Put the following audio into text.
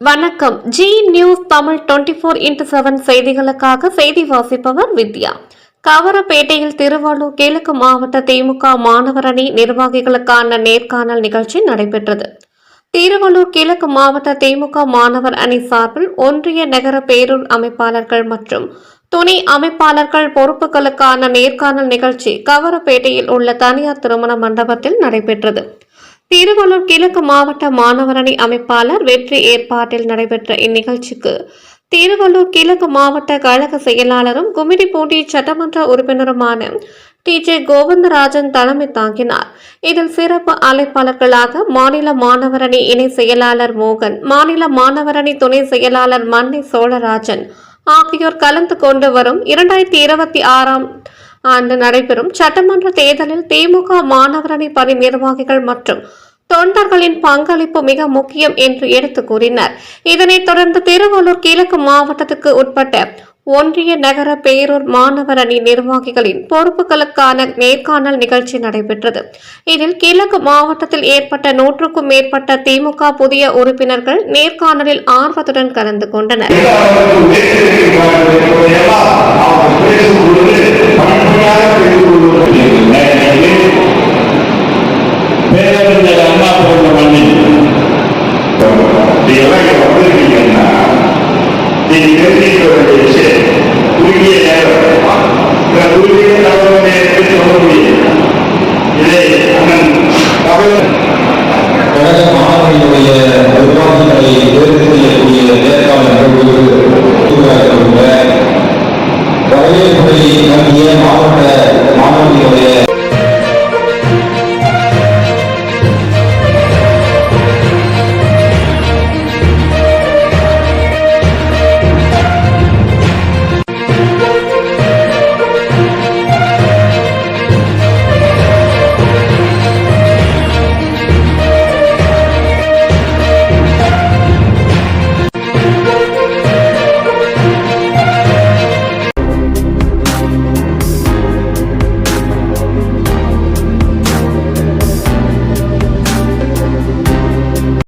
வணக்கம். G news Tamil 24x7 செய்திகளுக்காக செய்தி வாசிப்பவர் வித்யா. கவரப்பேட்டையில் திருவள்ளூர் கிழக்கு மாவட்ட திமுக மாணவர் அணி நிர்வாகிகளுக்கான நேர்காணல் நிகழ்ச்சி நடைபெற்றது. திருவள்ளூர் கிழக்கு மாவட்ட திமுக மாணவர் அணி சார்பில் ஒன்றிய நகர பேரூர் அமைப்பாளர்கள் மற்றும் துணை அமைப்பாளர்கள் பொறுப்புகளுக்கான நேர்காணல் நிகழ்ச்சி கவரப்பேட்டையில் உள்ள தனியார் திருமண மண்டபத்தில் நடைபெற்றது. திருவள்ளூர் கிழக்கு மாவட்ட மாணவர் அணி அமைப்பாளர் வெற்றி ஏற்பாட்டில் நடைபெற்ற இந்நிகழ்ச்சிக்கு திருவள்ளூர் கிழக்கு மாவட்ட கழக செயலாளரும் கும்மிடிப்பூண்டி சட்டமன்ற உறுப்பினருமான TJ கோவிந்தராஜன் தலைமை தாங்கினார். இதில் சிறப்பு அழைப்பாளர்களாக மாநில மாணவர் அணி இணை செயலாளர் மோகன், மாநில மாணவர் அணி துணை செயலாளர் மன்னை சோழராஜன் ஆகியோர் கலந்து கொண்டு வரும் 2026ஆம் ஆண்டு நடைபெறும் சட்டமன்ற தேர்தலில் திமுக மாணவர் அணி பணி நிர்வாகிகள் மற்றும் தொண்டர்களின் பங்களிப்பு மிக முக்கியம் என்று எடுத்து கூறினார். இதனைத் தொடர்ந்து திருவள்ளூர் கிழக்கு மாவட்டத்துக்கு உட்பட்ட ஒன்றிய நகர பேரூர் மாணவர் அணி நிர்வாகிகளின் பொறுப்புகளுக்கான நேர்காணல் நிகழ்ச்சி நடைபெற்றது. இதில் கிழக்கு மாவட்டத்தில் ஏற்பட்ட 100க்கும் மேற்பட்ட திமுக புதிய உறுப்பினர்கள் நேர்காணலில் ஆர்வத்துடன் கலந்து கொண்டனர். கழக மாணவர்களுடைய நிர்வாகிகளை தேர்வு செய்யக்கூடிய நேர்காணல் வரவேற்புரை நல்கிய மாவட்ட மாணவர்களுடைய